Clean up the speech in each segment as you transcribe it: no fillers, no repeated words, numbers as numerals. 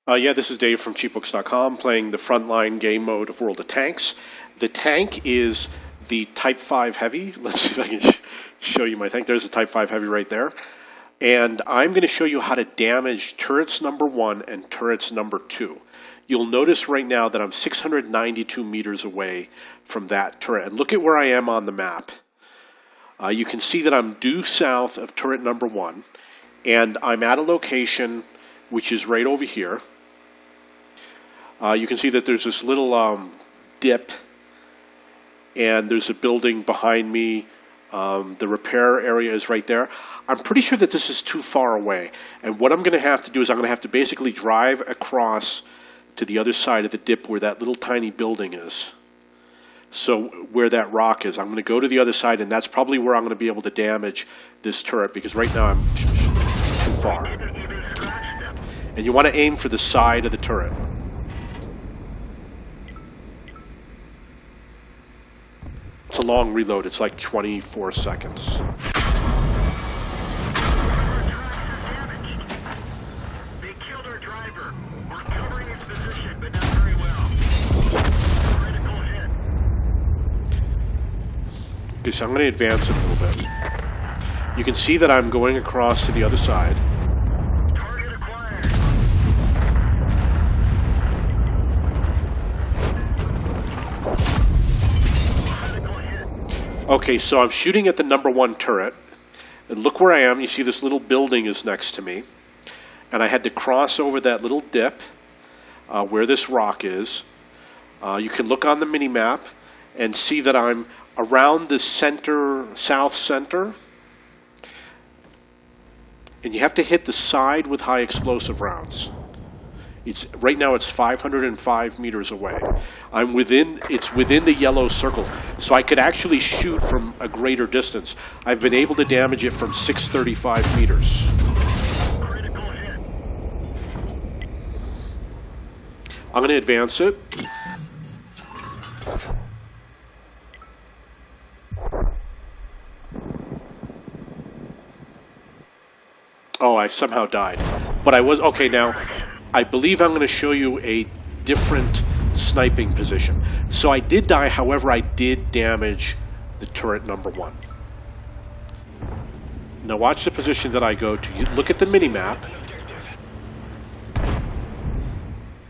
Yeah, this is Dave from cheapbooks.com playing the Frontline game mode of World of Tanks. The tank is the Type 5 Heavy. Let's see if I can show you my tank. There's a Type 5 Heavy right there. And I'm going to show you how to damage turrets number 1 and turrets number 2. You'll notice right now that I'm 692 meters away from that turret. And look at where I am on the map. You can see that I'm due south of turret number 1. And I'm at a location which is right over here. You can see that there's this little dip, and there's a building behind me. The repair area is right there. I'm pretty sure that this is too far away, and what I'm going to have to do is I'm going to have to basically drive across to the other side of the dip where that little tiny building is. So where that rock is, I'm going to go to the other side, and that's probably where I'm going to be able to damage this turret, because right now I'm too far. And you want to aim for the side of the turret. It's a long reload. It's like 24 seconds. They killed our driver. We're covering his position, but not very well. Critical hit. Okay, so I'm going to advance it a little bit. You can see that I'm going across to the other side. Target acquired. Okay, so I'm shooting at the number 1 turret, and look where I am. You see this little building is next to me, and I had to cross over that little dip where this rock is. You can look on the mini-map and see that I'm around the center, south center, and you have to hit the side with high explosive rounds. Right now it's 505 meters away. It's within the yellow circle, so I could actually shoot from a greater distance. I've been able to damage it from 635 meters. Critical hit. I'm going to advance it. Oh, I somehow died. But I was... Okay, now... I believe I'm going to show you a different sniping position. So I did die, however, I did damage the turret number 1. Now watch the position that I go to. You look at the mini-map.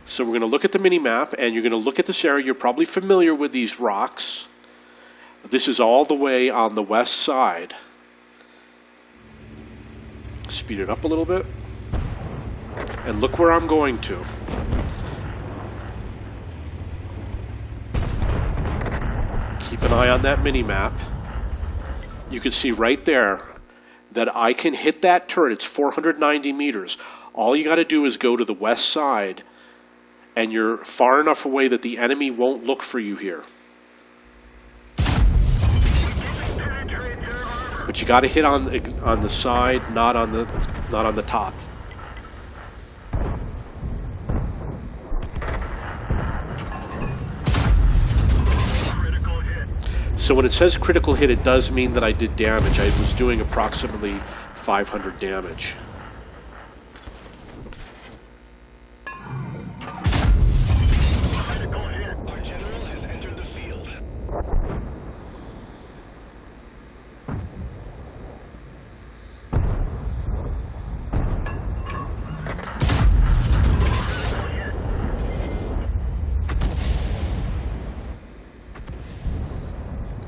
So we're going to look at the mini-map, and you're going to look at this area. You're probably familiar with these rocks. This is all the way on the west side. Speed it up a little bit. And look where I'm going to. Keep an eye on that mini-map. You can see right there that I can hit that turret. It's 490 meters. All you got to do is go to the west side, and you're far enough away that the enemy won't look for you here. But you got to hit on the side, not on the top. So when it says critical hit, it does mean that I did damage. I was doing approximately 500 damage. Critical hit. Our general has entered the field.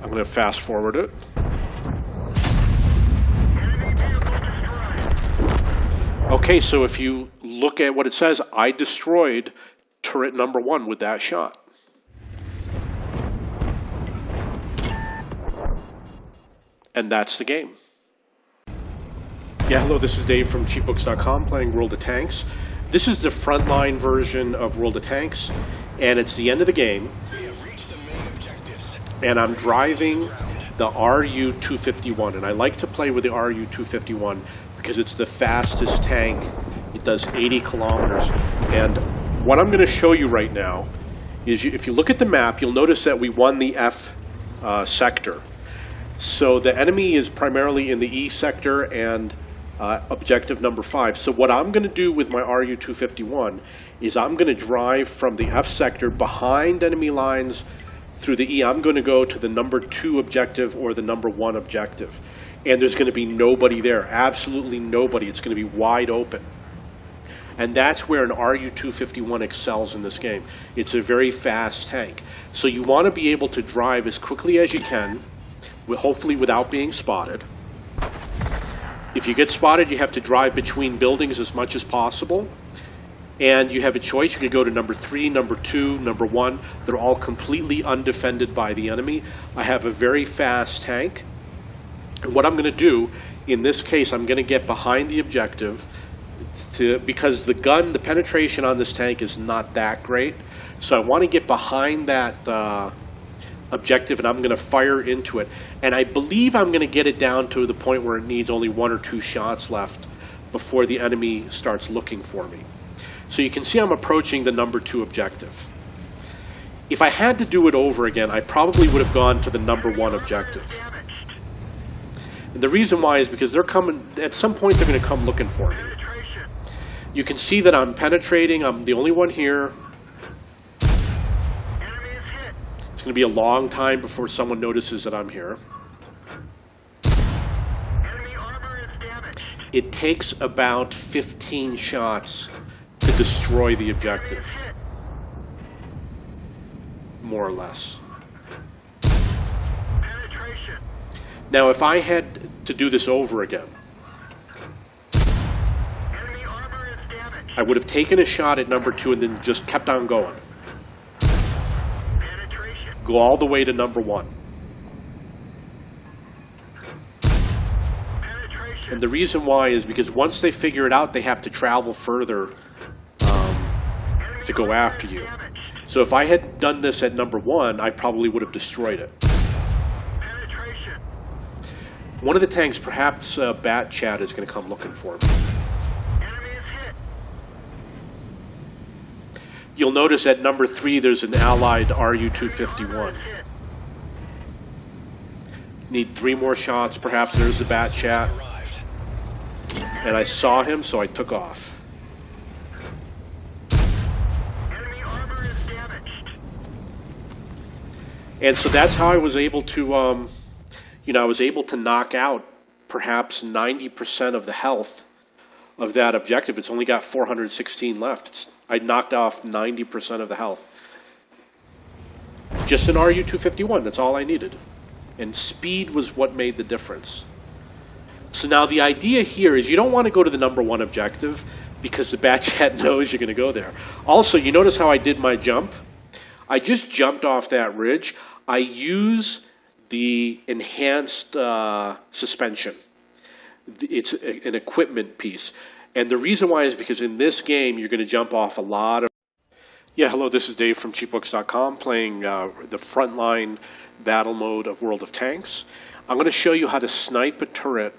I'm going to fast forward it. Enemy vehicle destroyed. Okay, so if you look at what it says, I destroyed turret number 1 with that shot. And that's the game. Yeah, hello, this is Dave from cheapbooks.com playing World of Tanks. This is the Frontline version of World of Tanks, and it's the end of the game. We have reached the main objectives. And I'm driving the RU-251, and I like to play with the RU-251 because it's the fastest tank. It does 80 kilometers. And what I'm going to show you right now is, if you look at the map, you'll notice that we won the F sector. So the enemy is primarily in the E sector and objective number 5. So what I'm going to do with my RU-251 is I'm going to drive from the F sector behind enemy lines through the E. I'm going to go to the number 2 objective or the number 1 objective. And there's going to be nobody there, absolutely nobody. It's going to be wide open. And that's where an RU-251 excels in this game. It's a very fast tank. So you want to be able to drive as quickly as you can, hopefully without being spotted. If you get spotted, you have to drive between buildings as much as possible. And you have a choice. You can go to number 3, number 2, number 1. They're all completely undefended by the enemy. I have a very fast tank. And what I'm going to do, in this case, I'm going to get behind the objective because the penetration on this tank is not that great. So I want to get behind that objective, and I'm going to fire into it. And I believe I'm going to get it down to the point where it needs only 1 or 2 shots left before the enemy starts looking for me. So you can see I'm approaching the number 2 objective. If I had to do it over again, I probably would have gone to the number 1 objective. And the reason why is because they're coming, at some point they're going to come looking for me. You can see that I'm penetrating, I'm the only one here. It's going to be a long time before someone notices that I'm here. It takes about 15 shots to destroy the objective. More or less. Now if I had to do this over again, I would have taken a shot at number 2 and then just kept on going. Go all the way to number 1. And the reason why is because once they figure it out, they have to travel further to go after you. So if I had done this at number 1, I probably would have destroyed it. One of the tanks, perhaps Bat Chat, is going to come looking for me. You'll notice at number 3 there's an allied RU-251. Need 3 more shots, perhaps there's the Bat Chat. And I saw him, so I took off. And so that's how I was able to, I was able to knock out perhaps 90% of the health of that objective. It's only got 416 left. I knocked off 90% of the health. Just an RU-251, that's all I needed. And speed was what made the difference. So now the idea here is you don't want to go to the number 1 objective because the Bat Chat knows you're going to go there. Also, you notice how I did my jump? I just jumped off that ridge. I use the enhanced suspension. It's an equipment piece. And the reason why is because in this game, you're going to jump off a lot of... Yeah, hello, this is Dave from cheapbooks.com playing the Frontline battle mode of World of Tanks. I'm going to show you how to snipe a turret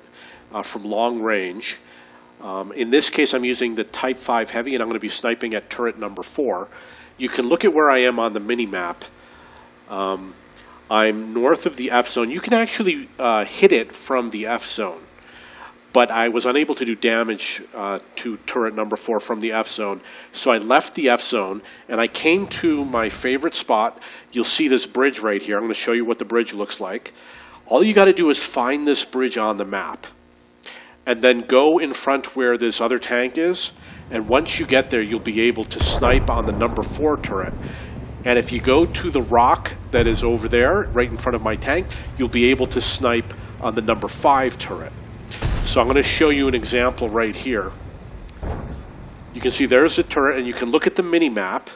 from long range. In this case, I'm using the Type 5 Heavy, and I'm going to be sniping at turret number 4. You can look at where I am on the mini-map. I'm north of the F zone. You can actually hit it from the F zone. But I was unable to do damage to turret number 4 from the F zone. So I left the F zone, and I came to my favorite spot. You'll see this bridge right here. I'm going to show you what the bridge looks like. All you got to do is find this bridge on the map. And then go in front where this other tank is. And once you get there, you'll be able to snipe on the number 4 turret. And if you go to the rock that is over there, right in front of my tank, you'll be able to snipe on the number 5 turret. So I'm going to show you an example right here. You can see there's the turret, and you can look at the mini-map,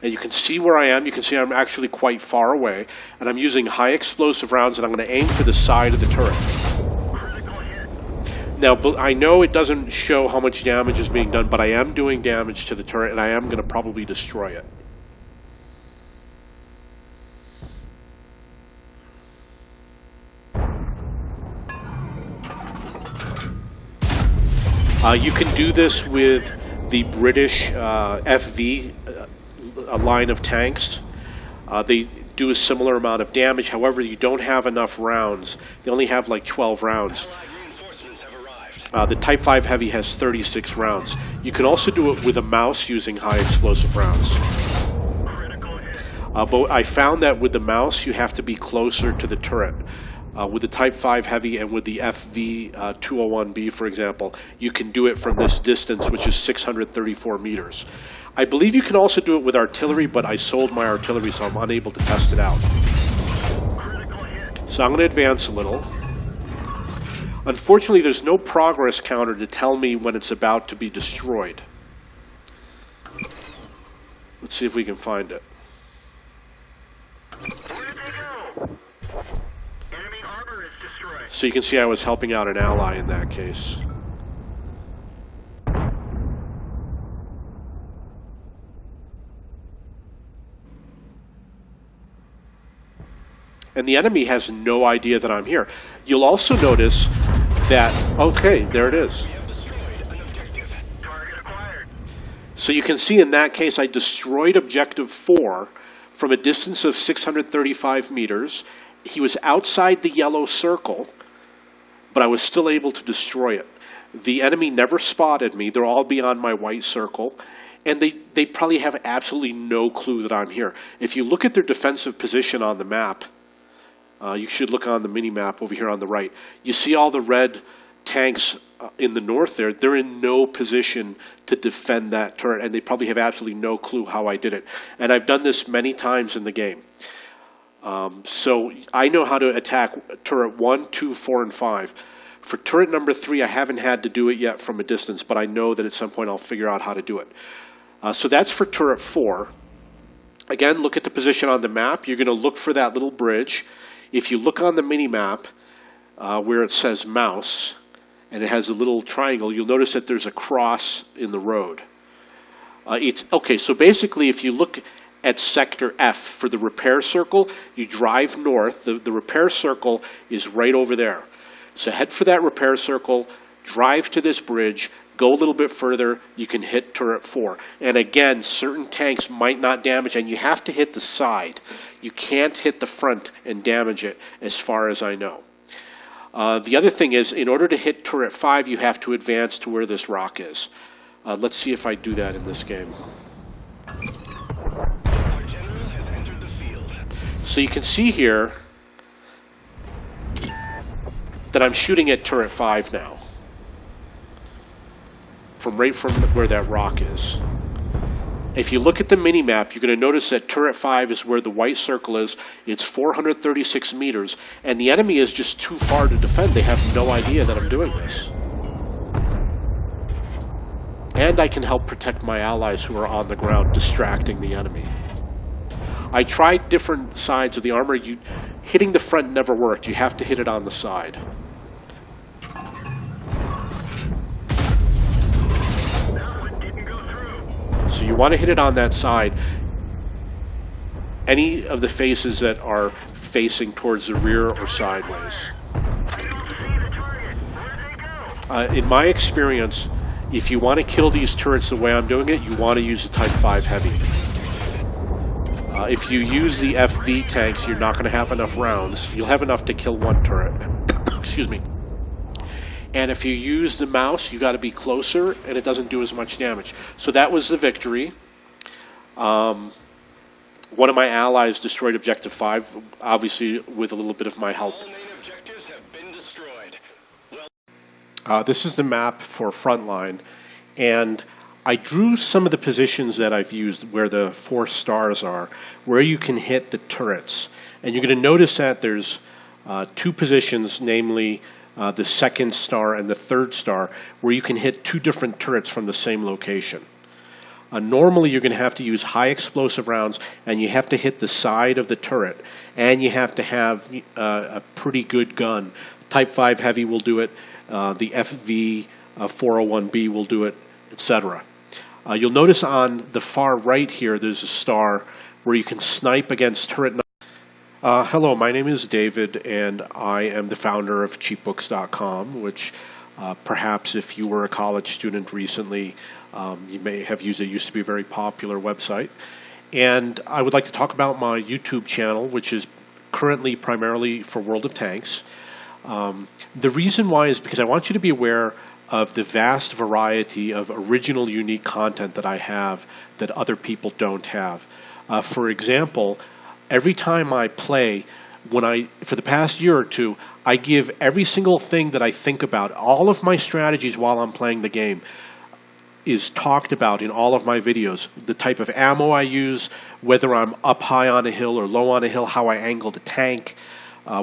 and you can see where I am. You can see I'm actually quite far away, and I'm using high explosive rounds, and I'm going to aim for the side of the turret. Now, I know it doesn't show how much damage is being done, but I am doing damage to the turret, and I am going to probably destroy it. You can do this with the British FV line of tanks. They do a similar amount of damage. However, you don't have enough rounds. They only have like 12 rounds. The Type 5 Heavy has 36 rounds. You can also do it with a mouse using high explosive rounds. But I found that with the mouse, you have to be closer to the turret. With the Type 5 Heavy and with the FV-201B, for example, you can do it from this distance, which is 634 meters. I believe you can also do it with artillery, but I sold my artillery, so I'm unable to test it out. So I'm going to advance a little. Unfortunately, there's no progress counter to tell me when it's about to be destroyed. Let's see if we can find it. Where did they go? Enemy armor is destroyed. So you can see I was helping out an ally in that case. And the enemy has no idea that I'm here. You'll also notice that, okay, there it is. We have destroyed an objective. Target acquired. So you can see in that case I destroyed objective 4 from a distance of 635 meters. He was outside the yellow circle, but I was still able to destroy it. The enemy never spotted me. They're all beyond my white circle. And they probably have absolutely no clue that I'm here. If you look at their defensive position on the map, you should look on the mini-map over here on the right. You see all the red tanks in the north there. They're in no position to defend that turret, and they probably have absolutely no clue how I did it. And I've done this many times in the game. So I know how to attack turret 1, 2, 4, and 5. For turret number 3, I haven't had to do it yet from a distance, but I know that at some point I'll figure out how to do it. So that's for turret 4. Again, look at the position on the map. You're going to look for that little bridge. If you look on the mini-map where it says mouse, and it has a little triangle, you'll notice that there's a cross in the road. Okay, so basically if you look at sector F for the repair circle, you drive north. The repair circle is right over there. So head for that repair circle, drive to this bridge, go a little bit further, you can hit turret 4. And again, certain tanks might not damage, and you have to hit the side. You can't hit the front and damage it, as far as I know. The other thing is, in order to hit turret 5, you have to advance to where this rock is. Let's see if I do that in this game. Our general has entered the field. So you can see here that I'm shooting at turret 5 now. Right from where that rock is. If you look at the mini-map, you're going to notice that turret 5 is where the white circle is. It's 436 meters, and the enemy is just too far to defend. They have no idea that I'm doing this. And I can help protect my allies who are on the ground, distracting the enemy. I tried different sides of the armor. Hitting the front never worked. You have to hit it on the side. So you want to hit it on that side. Any of the faces that are facing towards the rear or sideways. In my experience, if you want to kill these turrets the way I'm doing it, you want to use the Type 5 Heavy. If you use the FV tanks, you're not going to have enough rounds. You'll have enough to kill one turret. Excuse me. And if you use the mouse, you got to be closer, and it doesn't do as much damage. So that was the victory. One of my allies destroyed Objective 5, obviously with a little bit of my help. All main objectives have been destroyed. This is the map for Frontline, and I drew some of the positions that I've used where the 4 stars are, where you can hit the turrets. And you're going to notice that there's 2 positions, namely the 2nd star and the 3rd star, where you can hit 2 different turrets from the same location. Normally you're going to have to use high explosive rounds, and you have to hit the side of the turret, and you have to have a pretty good gun. Type 5 Heavy will do it, the FV 401B will do it, etc. You'll notice on the far right here there's a star where you can snipe against turret. Hello, my name is David, and I am the founder of cheapbooks.com, which perhaps if you were a college student recently, you may have used it. It used to be a very popular website. And I would like to talk about my YouTube channel, which is currently primarily for World of Tanks. The reason why is because I want you to be aware of the vast variety of original, unique content that I have that other people don't have. For example, every time I play, for the past year or two, I give every single thing that I think about, all of my strategies while I'm playing the game, is talked about in all of my videos. The type of ammo I use, whether I'm up high on a hill or low on a hill, how I angle the tank,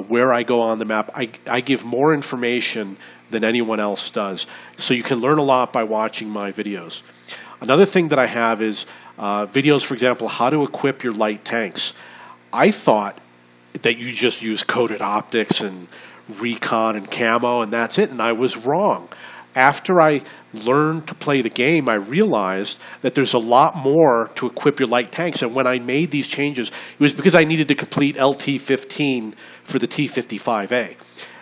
where I go on the map. I give more information than anyone else does. So you can learn a lot by watching my videos. Another thing that I have is videos, for example, how to equip your light tanks. I thought that you just use coated optics and recon and camo and that's it, and I was wrong. After I learned to play the game, I realized that there's a lot more to equip your light tanks. And when I made these changes, it was because I needed to complete LT-15 for the T-55A.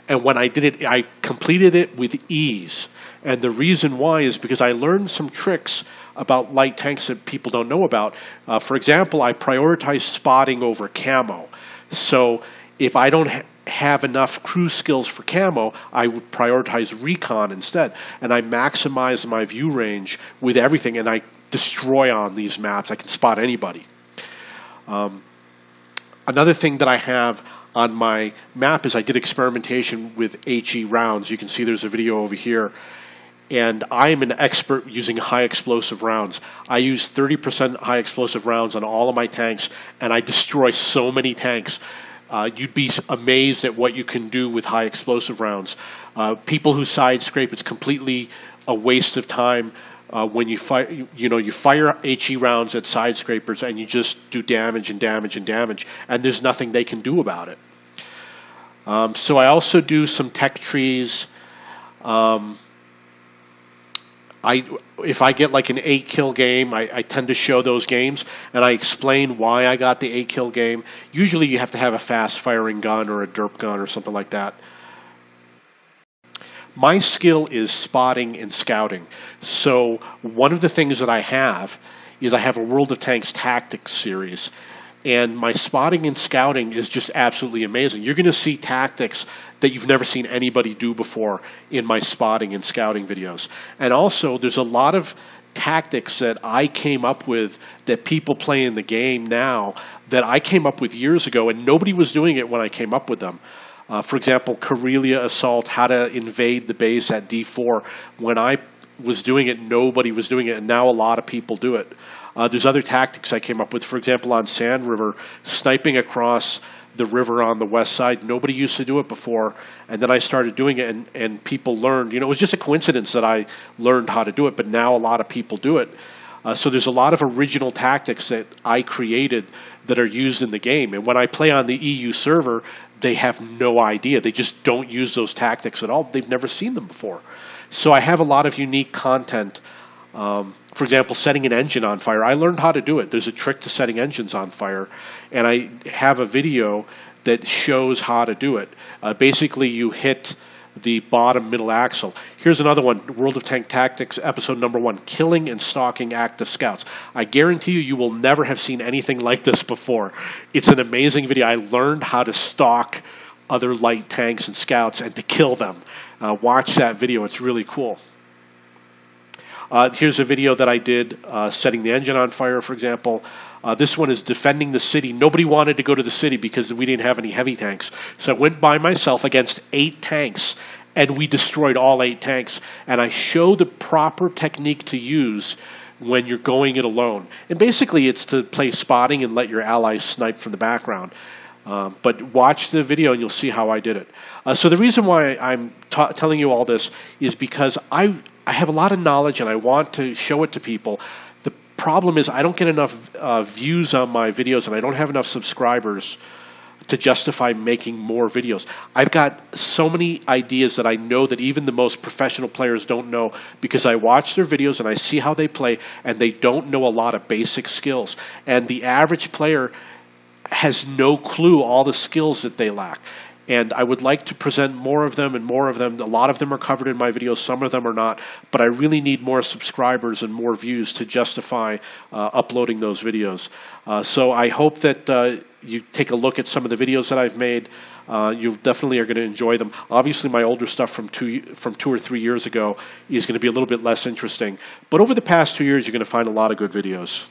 And when I did it, I completed it with ease. And the reason why is because I learned some tricks about light tanks that people don't know about. For example, I prioritize spotting over camo. So if I don't have enough crew skills for camo, I would prioritize recon instead. And I maximize my view range with everything, and I destroy on these maps. I can spot anybody. Another thing that I have on my map is I did experimentation with HE rounds. You can see there's a video over here. And I am an expert using high explosive rounds. I use 30% high explosive rounds on all of my tanks, and I destroy so many tanks. You'd be amazed at what you can do with high explosive rounds. People who side scrape, it's completely a waste of time when you fire. You fire HE rounds at side scrapers, and you just do damage and damage and damage, and there's nothing they can do about it. So I also do some tech trees. If I get like an 8-kill game, I tend to show those games, and I explain why I got the 8-kill game. Usually you have to have a fast-firing gun or a derp gun or something like that. My skill is spotting and scouting. So one of the things that I have is I have a World of Tanks Tactics series. And my spotting and scouting is just absolutely amazing. You're going to see tactics that you've never seen anybody do before in my spotting and scouting videos. And also, there's a lot of tactics that I came up with that people play in the game now that I came up with years ago, and nobody was doing it when I came up with them. For example, Karelia Assault, how to invade the base at D4. When I was doing it, nobody was doing it, and now a lot of people do it. There's other tactics I came up with. For example, on Sand River, sniping across the river on the west side. Nobody used to do it before, and then I started doing it, and people learned. It was just a coincidence that I learned how to do it, but now a lot of people do it. So there's a lot of original tactics that I created that are used in the game. And when I play on the EU server, they have no idea. They just don't use those tactics at all. They've never seen them before. So I have a lot of unique content. For example, setting an engine on fire. I learned how to do it. There's a trick to setting engines on fire, and I have a video that shows how to do it. Basically, you hit the bottom middle axle. Here's another one, World of Tank Tactics, episode number 1, Killing and Stalking Active Scouts. I guarantee you will never have seen anything like this before. It's an amazing video. I learned how to stalk other light tanks and scouts and to kill them. Watch that video. It's really cool. Here's a video that I did setting the engine on fire, for example. This one is defending the city. Nobody wanted to go to the city because we didn't have any heavy tanks. So I went by myself against 8 tanks, and we destroyed all 8 tanks. And I show the proper technique to use when you're going it alone. And basically it's to play spotting and let your allies snipe from the background. But watch the video and you'll see how I did it. So the reason why I'm telling you all this is because I have a lot of knowledge and I want to show it to people. The problem is I don't get enough views on my videos, and I don't have enough subscribers to justify making more videos. I've got so many ideas that I know that even the most professional players don't know, because I watch their videos and I see how they play, and they don't know a lot of basic skills. And the average player has no clue all the skills that they lack. and I would like to present more of them and more of them. A lot of them are covered in my videos, some of them are not, but I really need more subscribers and more views to justify uploading those videos. So I hope that you take a look at some of the videos that I've made. You definitely are going to enjoy them. Obviously, my older stuff from 2 or 3 years ago is going to be a little bit less interesting. But over the past 2 years, you're going to find a lot of good videos.